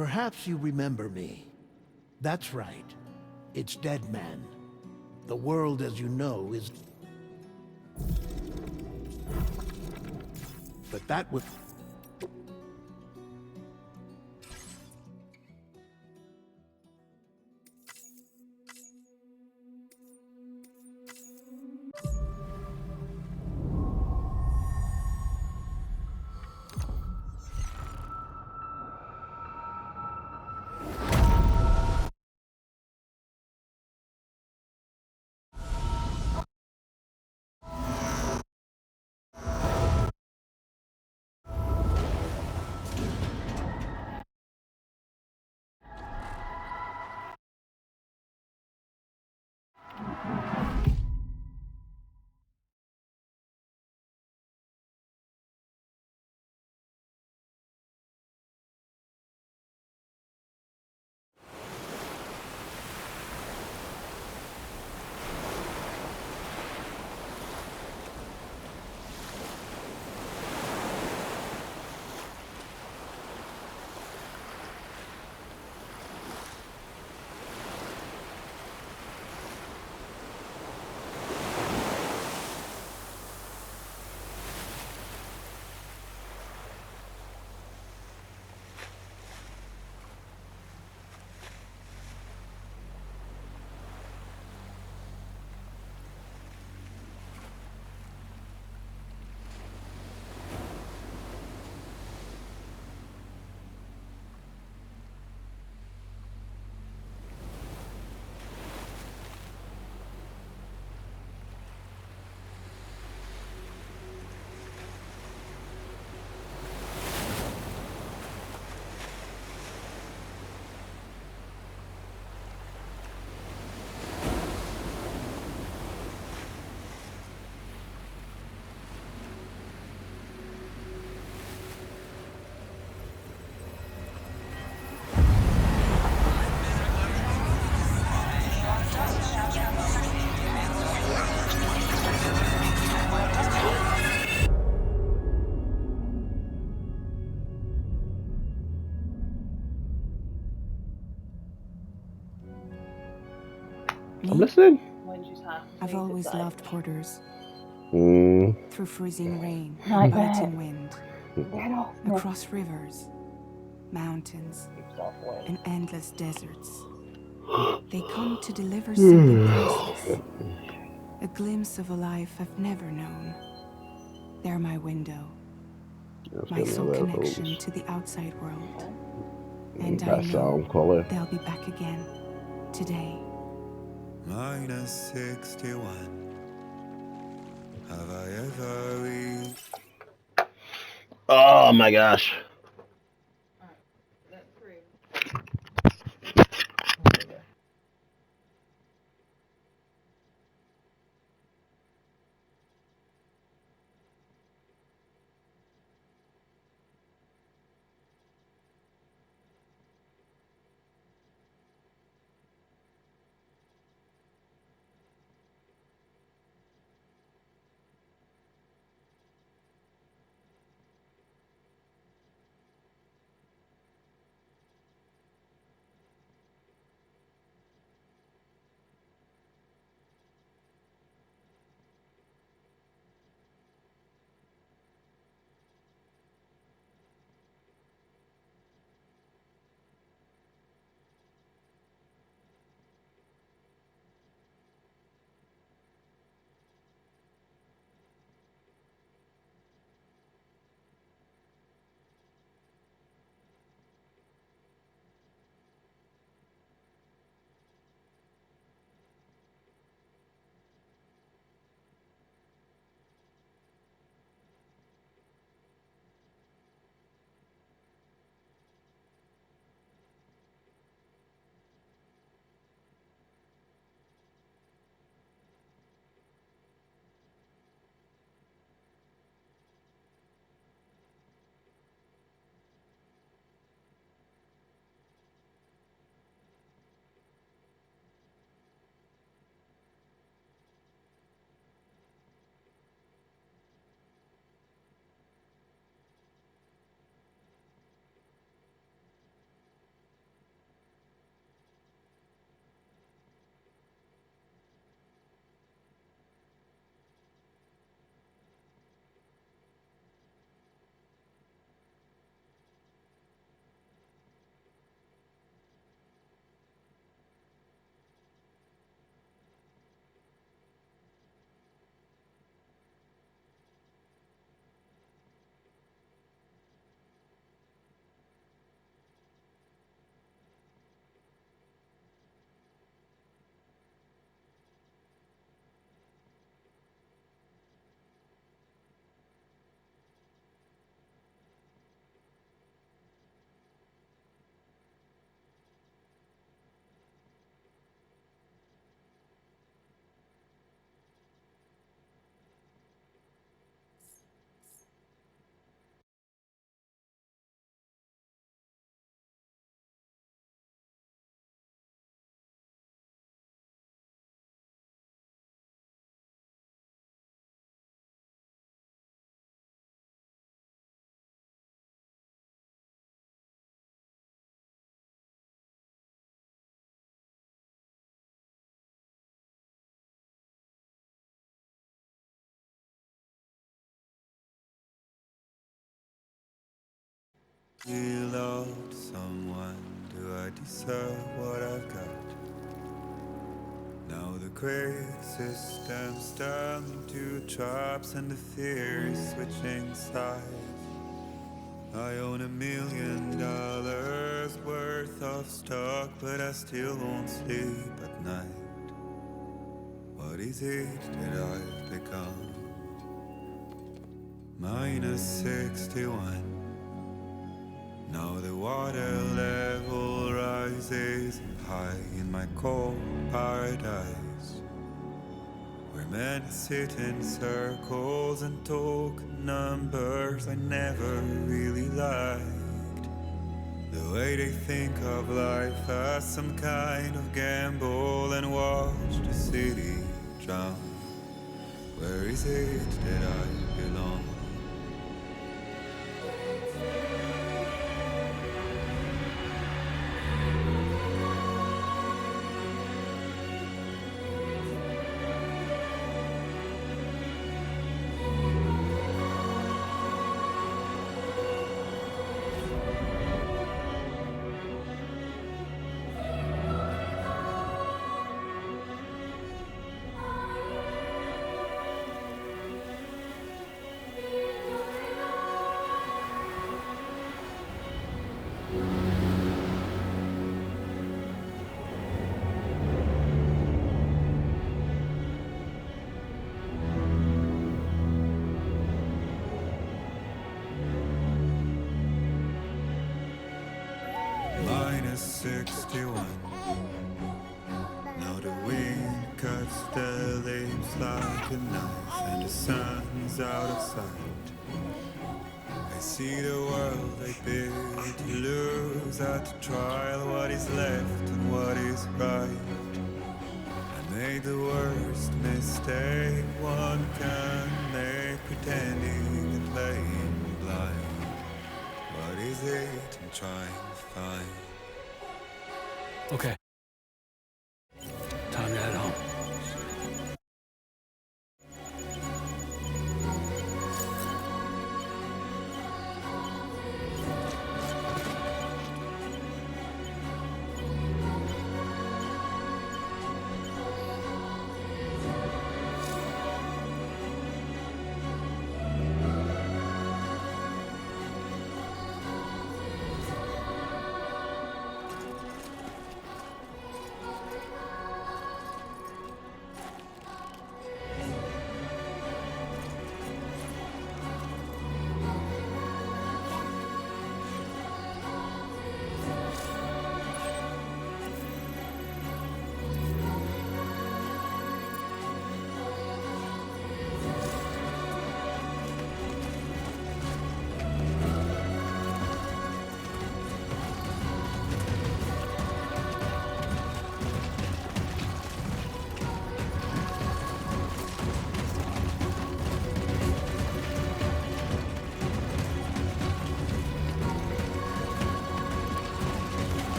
Perhaps you remember me. That's right. It's Dead Man. The world as you know is... But that was... I'm listening. I've always loved porters. Mm. Through freezing rain, Nightmare. biting wind, Get off me. across rivers, mountains, and endless deserts. They come to deliver something priceless. A glimpse of a life I've never known. They're my window, my sole connection to the outside world. And I know they'll be back again today. -61. Have I ever reached? Oh my gosh. loved someone? Do I deserve what I've got? Now the great systems turn into traps and the fear is switching sides. I own $1 million worth of stock, but I still won't sleep at night. What is it that I've become? -61. Now the water level rises high in my cold paradise, where men sit in circles and talk numbers I never really liked. The way they think of life as some kind of gamble and watch the city drown. Where is it that I belong? -61. Now the wind cuts the leaves like a knife, and the sun's out of sight. I see the world I bid to lose at the trial. What is left and what is right? I made the worst mistake one can make, pretending and playing blind. What is it I'm trying to find? Okay. Time to head home.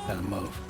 Gotta move.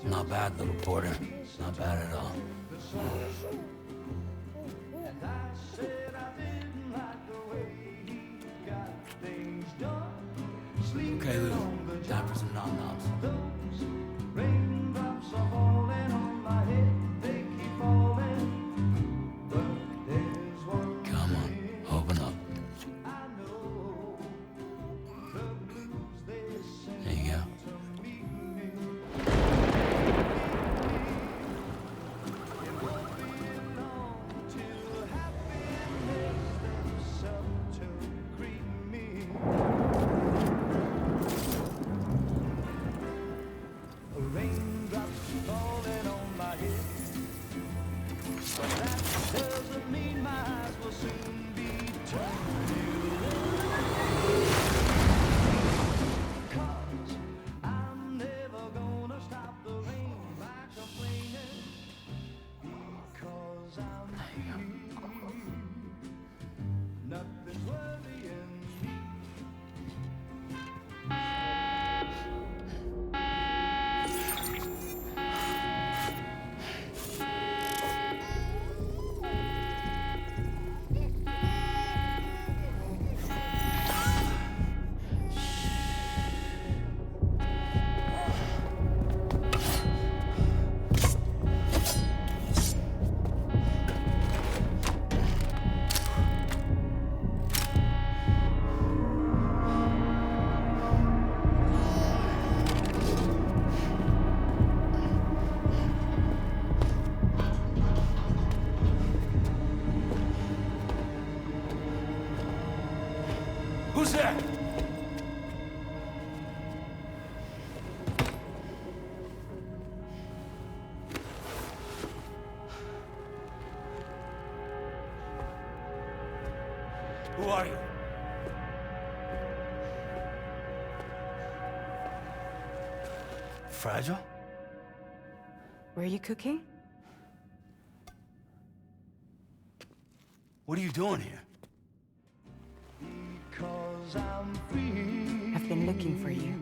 Not bad, little porter. Not bad at all. Okay, Lou. Time for some nom-noms. Come on, open up. There you go. Nothing's worrying me. Who's there? Who are you? Fragile? Were you cooking? What are you doing here? Because I'm free. I've been looking for you.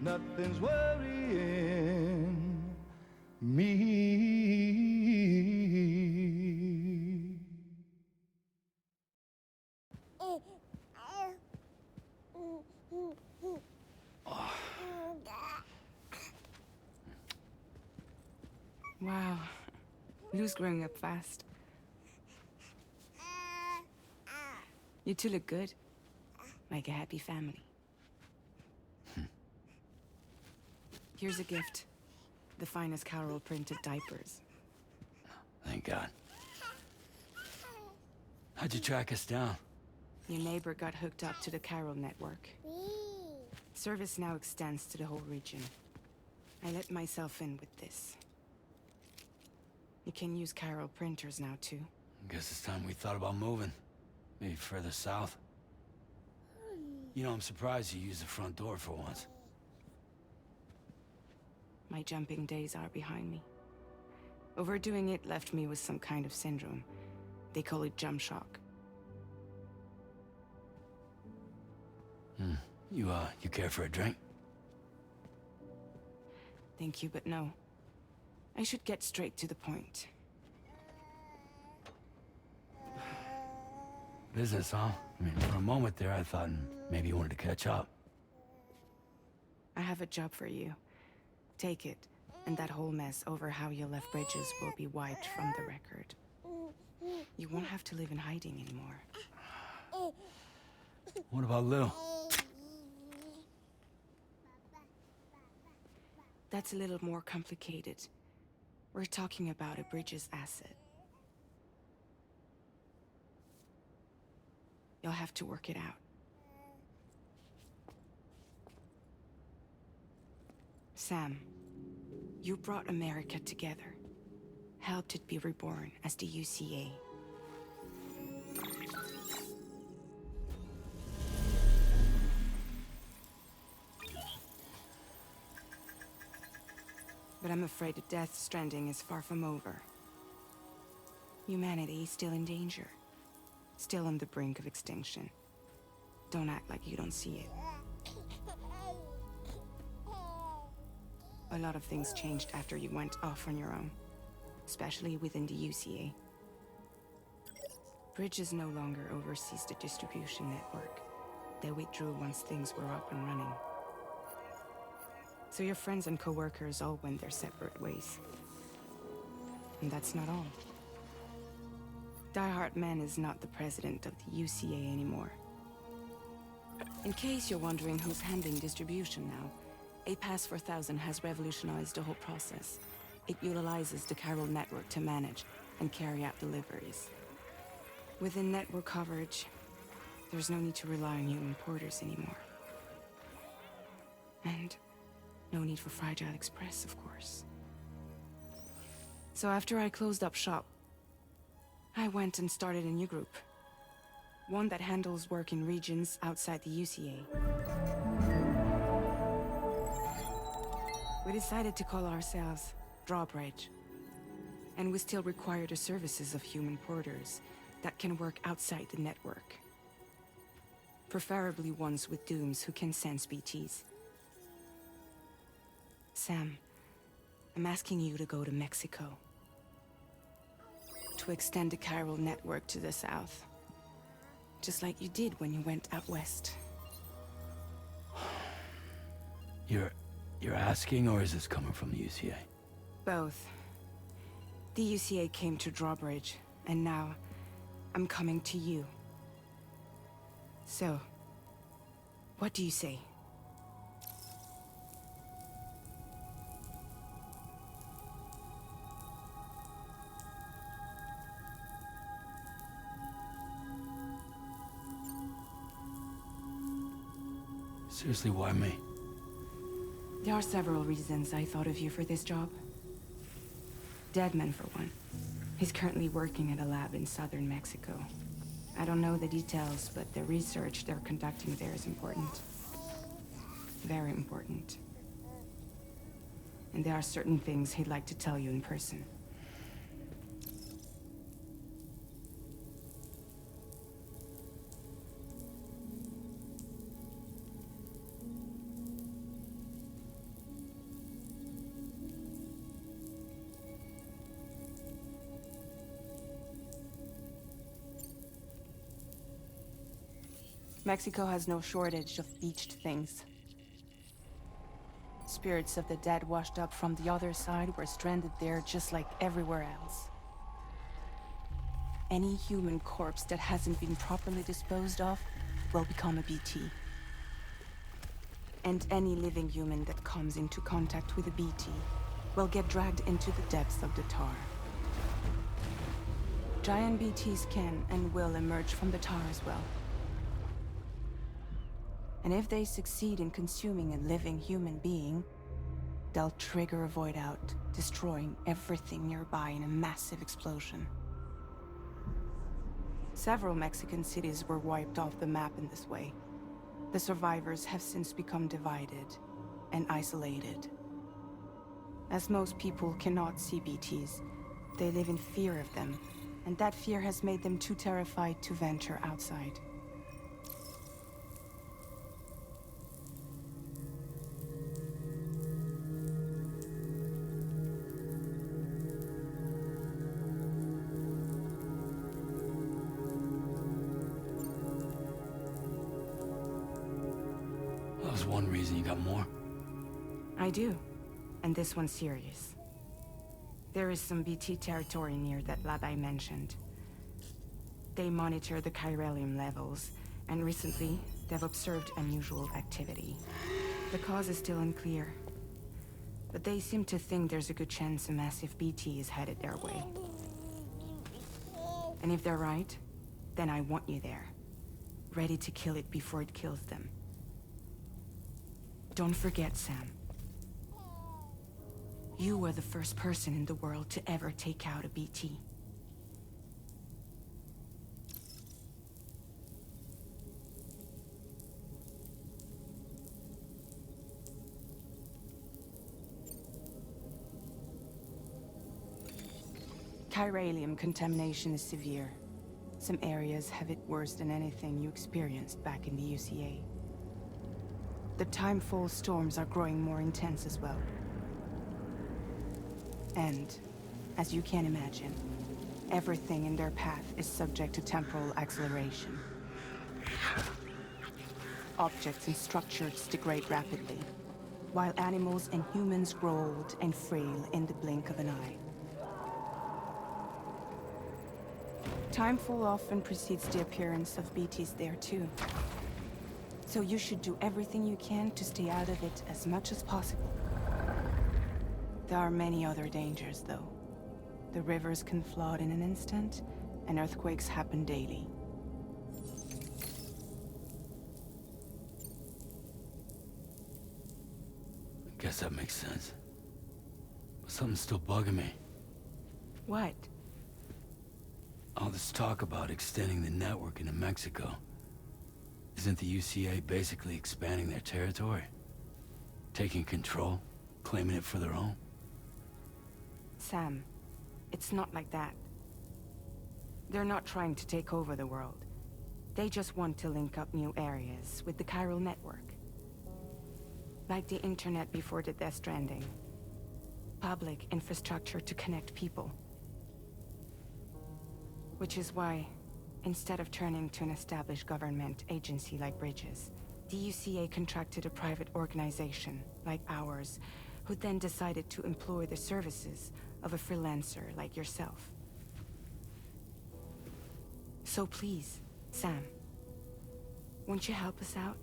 Nothing's worrying me. Wow. Lou's growing up fast. You two look good. Like a happy family. Here's a gift. The finest Carol printed diapers. Thank God. How'd you track us down? Your neighbor got hooked up to the Carol network. Service now extends to the whole region. I let myself in with this. You can use Carol printers now too. Guess it's time we thought about moving. Maybe further south. You know, I'm surprised you used the front door for once. My jumping days are behind me. Overdoing it left me with some kind of syndrome. They call it jump shock. You care for a drink? Thank you, but no. I should get straight to the point. Business, huh? I mean, for a moment there, I thought maybe you wanted to catch up. I have a job for you. Take it, and that whole mess over how you left Bridges will be wiped from the record. You won't have to live in hiding anymore. What about Lou? That's a little more complicated. We're talking about a Bridges asset. You'll have to work it out. Sam, you brought America together. Helped it be reborn as the UCA. But I'm afraid the Death Stranding is far from over. Humanity is still in danger. Still on the brink of extinction. Don't act like you don't see it. A lot of things changed after you went off on your own. Especially within the UCA. Bridges no longer oversees the distribution network. They withdrew once things were up and running. So your friends and co-workers all went their separate ways. And that's not all. Die Hard Man is not the president of the UCA anymore. In case you're wondering who's handling distribution now, A Pass 4000 has revolutionized the whole process. It utilizes the Carol network to manage and carry out deliveries. Within network coverage, there's no need to rely on human porters anymore. And no need for Fragile Express, of course. So after I closed up shop, I went and started a new group. One that handles work in regions outside the UCA. We decided to call ourselves Drawbridge. And we still require the services of human porters that can work outside the network. Preferably ones with dooms who can sense BTs. Sam, I'm asking you to go to Mexico. To extend the chiral network to the south. Just like you did when you went out west. You're asking, or is this coming from the UCA? Both. The UCA came to Drawbridge, and now I'm coming to you. So, what do you say? Seriously, why me? There are several reasons I thought of you for this job. Deadman, for one. He's currently working at a lab in southern Mexico. I don't know the details, but the research they're conducting there is important. Very important. And there are certain things he'd like to tell you in person. Mexico has no shortage of beached things. Spirits of the dead washed up from the other side were stranded there just like everywhere else. Any human corpse that hasn't been properly disposed of will become a BT. And any living human that comes into contact with a BT will get dragged into the depths of the tar. Giant BTs can and will emerge from the tar as well. And if they succeed in consuming a living human being, they'll trigger a void out, destroying everything nearby in a massive explosion. Several Mexican cities were wiped off the map in this way. The survivors have since become divided and isolated. As most people cannot see BTs, they live in fear of them, and that fear has made them too terrified to venture outside. That was one reason. You got more? I do, and this one's serious. There is some BT territory near that lab I mentioned. They monitor the chiralium levels, and recently, they've observed unusual activity. The cause is still unclear, but they seem to think there's a good chance a massive BT is headed their way. And if they're right, then I want you there, ready to kill it before it kills them. Don't forget, Sam. You were the first person in the world to ever take out a BT. Chiralium contamination is severe. Some areas have it worse than anything you experienced back in the UCA. The timefall storms are growing more intense as well. And, as you can imagine, everything in their path is subject to temporal acceleration. Objects and structures degrade rapidly, while animals and humans grow old and frail in the blink of an eye. Timefall often precedes the appearance of BTs there too. So you should do everything you can to stay out of it as much as possible. There are many other dangers, though. The rivers can flood in an instant, and earthquakes happen daily. Guess that makes sense. But something's still bugging me. What? All this talk about extending the network into Mexico. Isn't the UCA basically expanding their territory? Taking control, claiming it for their own? Sam, It's not like that. They're not trying to take over the world. They just want to link up new areas with the chiral network. Like the internet before the Death Stranding. Public infrastructure to connect people. Which is why, instead of turning to an established government agency like Bridges, the UCA contracted a private organization, like ours, who then decided to employ the services of a freelancer like yourself. So please, Sam, won't you help us out?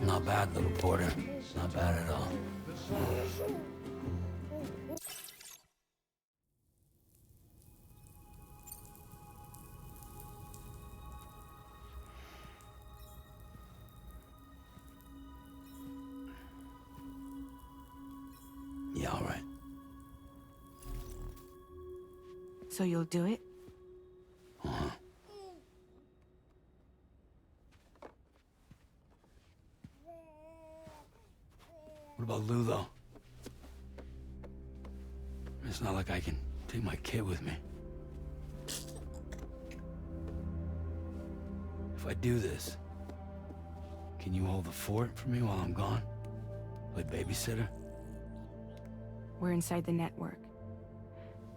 Not bad, little porter. Not bad at all. Yeah, all right. So you'll do it? Uh-huh. What about Lou, though? It's not like I can take my kid with me. If I do this, can you hold the fort for me while I'm gone? Play babysitter? We're inside the network.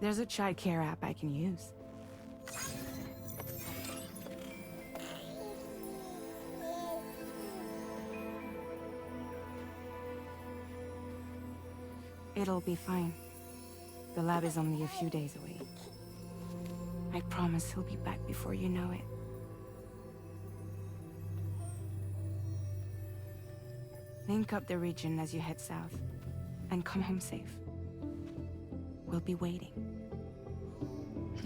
There's a child care app I can use. It'll be fine. The lab is only a few days away. I promise he'll be back before you know it. Link up the region as you head south, and come home safe. We'll be waiting.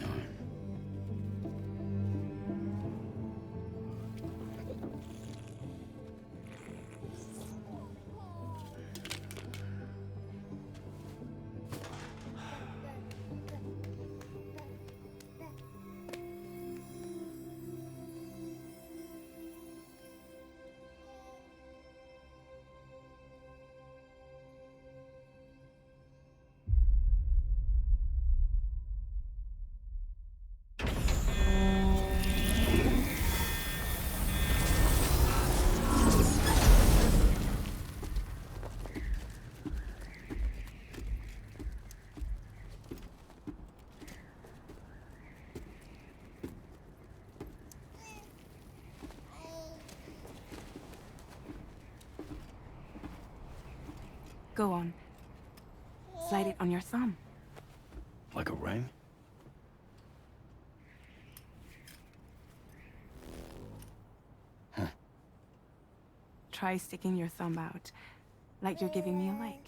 All right. Go on. Slide it on your thumb. Like a ring? Huh. Try sticking your thumb out, like you're giving me a like.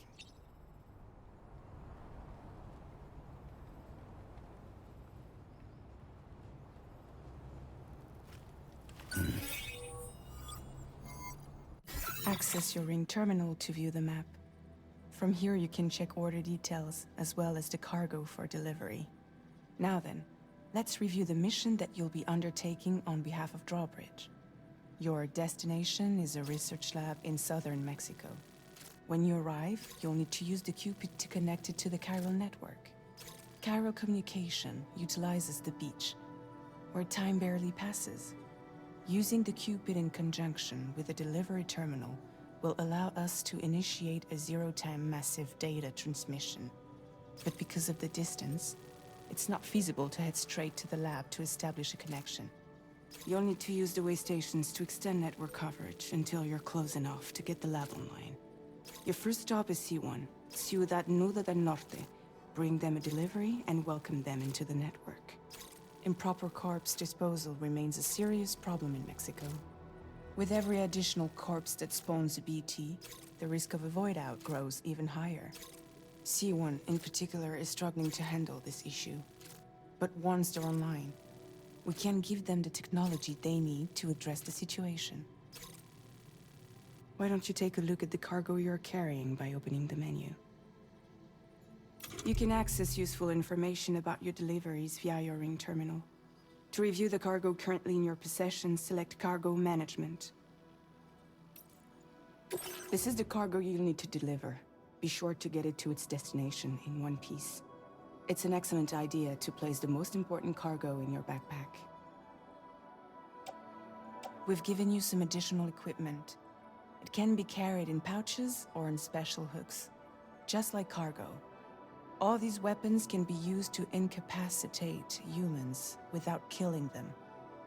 Access your ring terminal to view the map. From here you can check order details, as well as the cargo for delivery. Now then, let's review the mission that you'll be undertaking on behalf of Drawbridge. Your destination is a research lab in southern Mexico. When you arrive, you'll need to use the Cupid to connect it to the chiral network. Chiral communication utilizes the beach, where time barely passes. Using the Cupid in conjunction with the delivery terminal will allow us to initiate a zero-time massive data transmission. But because of the distance, it's not feasible to head straight to the lab to establish a connection. You'll need to use the way stations to extend network coverage until you're close enough to get the lab online. Your first stop is C1, Ciudad Nuda del Norte. Bring them a delivery and welcome them into the network. Improper corpse disposal remains a serious problem in Mexico. With every additional corpse that spawns a BT, the risk of a void out grows even higher. C1 in particular is struggling to handle this issue. But once they're online, we can give them the technology they need to address the situation. Why don't you take a look at the cargo you're carrying by opening the menu? You can access useful information about your deliveries via your ring terminal. To review the cargo currently in your possession, select Cargo Management. This is the cargo you'll need to deliver. Be sure to get it to its destination in one piece. It's an excellent idea to place the most important cargo in your backpack. We've given you some additional equipment. It can be carried in pouches or in special hooks, just like cargo. All these weapons can be used to incapacitate humans without killing them.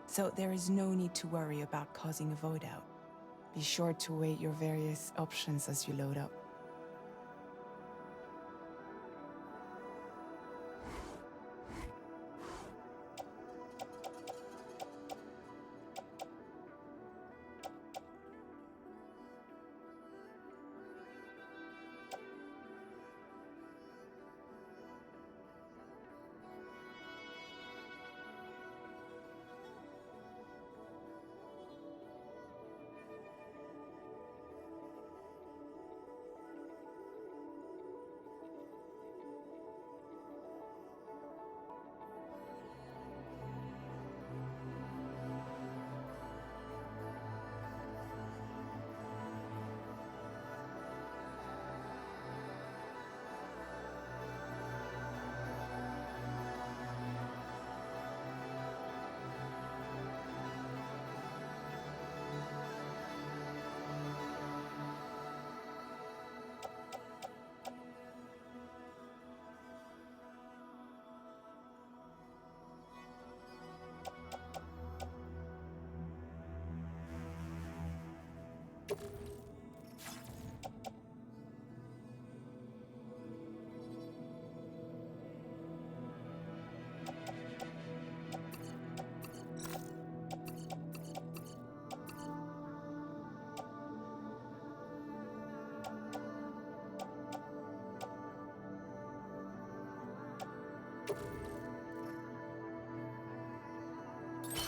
So there is no need to worry about causing a void out. Be sure to weigh your various options as you load up.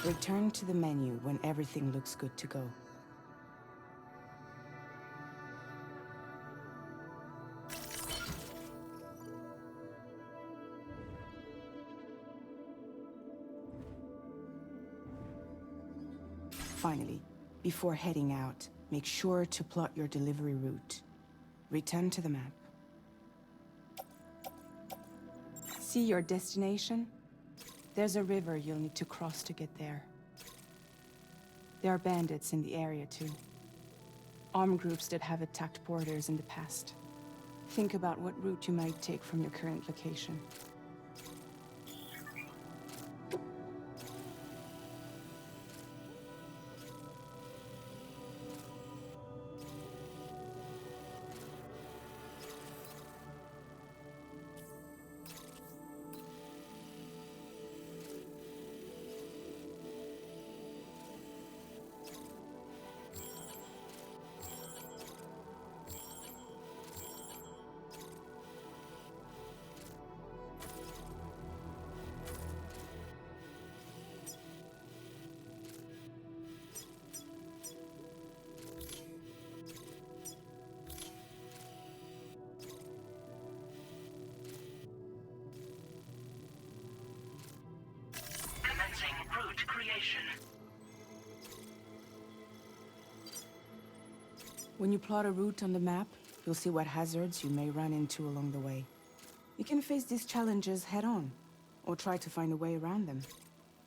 Return to the menu when everything looks good to go. Finally, before heading out, make sure to plot your delivery route. Return to the map. See your destination? There's a river you'll need to cross to get there. There are bandits in the area too. Armed groups that have attacked borders in the past. Think about what route you might take from your current location. Route creation. When you plot a route on the map, you'll see what hazards you may run into along the way. You can face these challenges head-on, or try to find a way around them.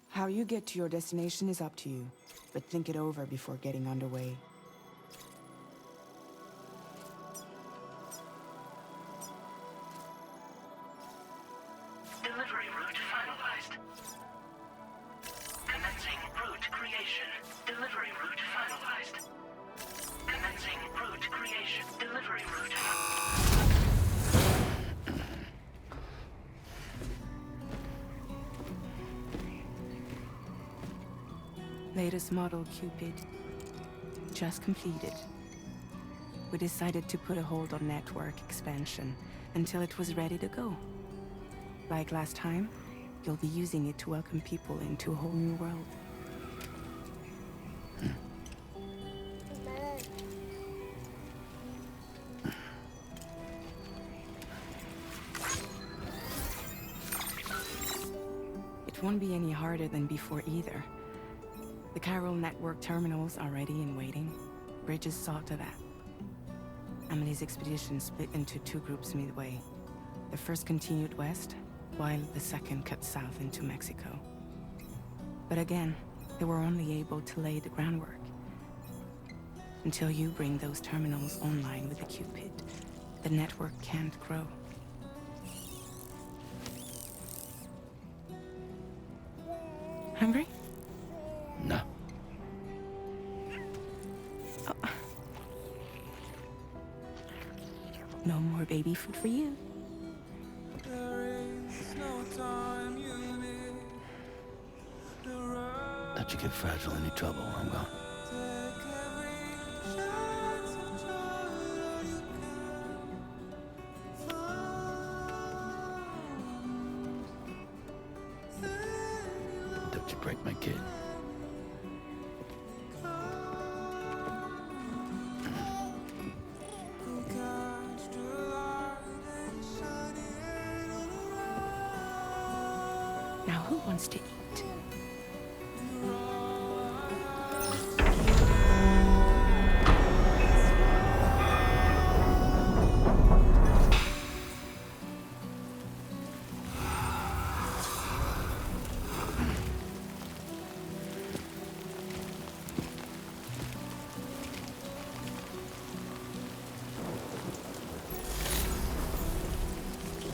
How you get to your destination is up to you, but think it over before getting underway. Delivery route finalized. Commencing route creation. Delivery route finalized. Commencing route creation. Delivery route. Latest model, Cupid. Just completed. we decided to put a hold on network expansion until it was ready to go. Like last time, you'll be using it to welcome people into a whole new world. It won't be any harder than before either. The Chiral network terminals are ready and waiting. Bridges saw to that. Amelie's expedition split into two groups midway. The first continued west, while the second cut south into Mexico. But again, they were only able to lay the groundwork. Until you bring those terminals online with the Cupid, the network can't grow. Hungry? No. Oh. No more baby food for you. Don't you get fragile any trouble while I'm gone. Don't you break my kid. Now who wants to eat?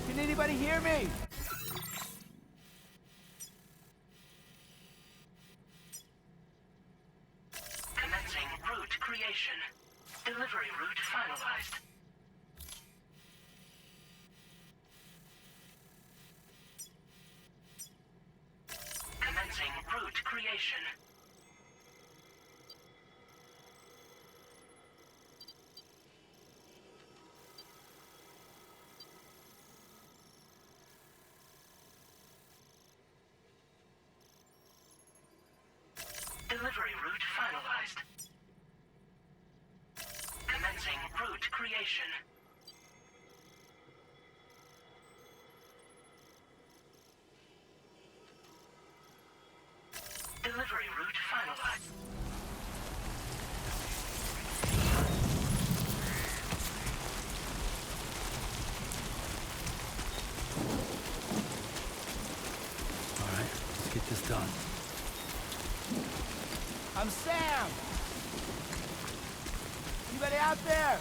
Can anybody hear me? Commencing route creation. Delivery route finalized. Commencing route creation. Delivery route finalized. Commencing route creation. Delivery route finalized. All right, let's get this done. I'm Sam! Anybody out there?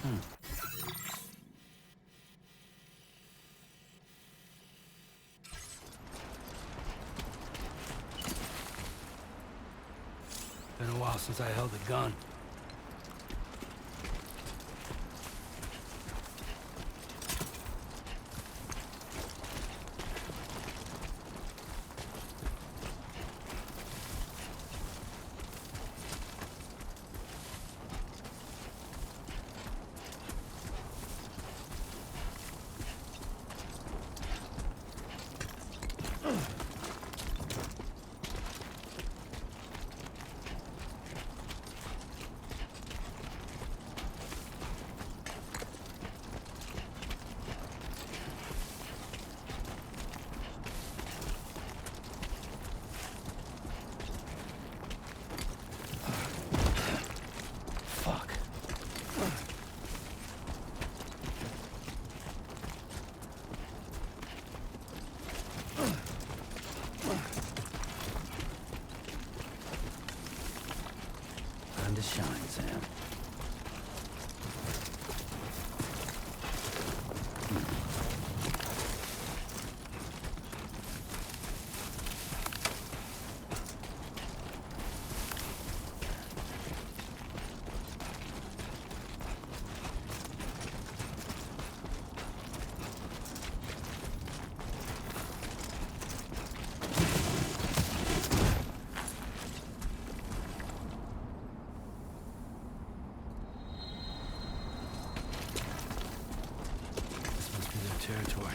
Been a while since I held a gun. Time to shine, Sam. Territory.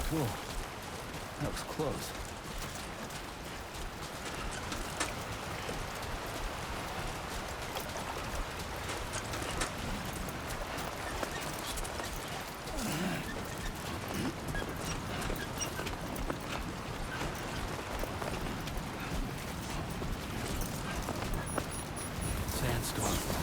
Whoa, that was close. Sandstorm.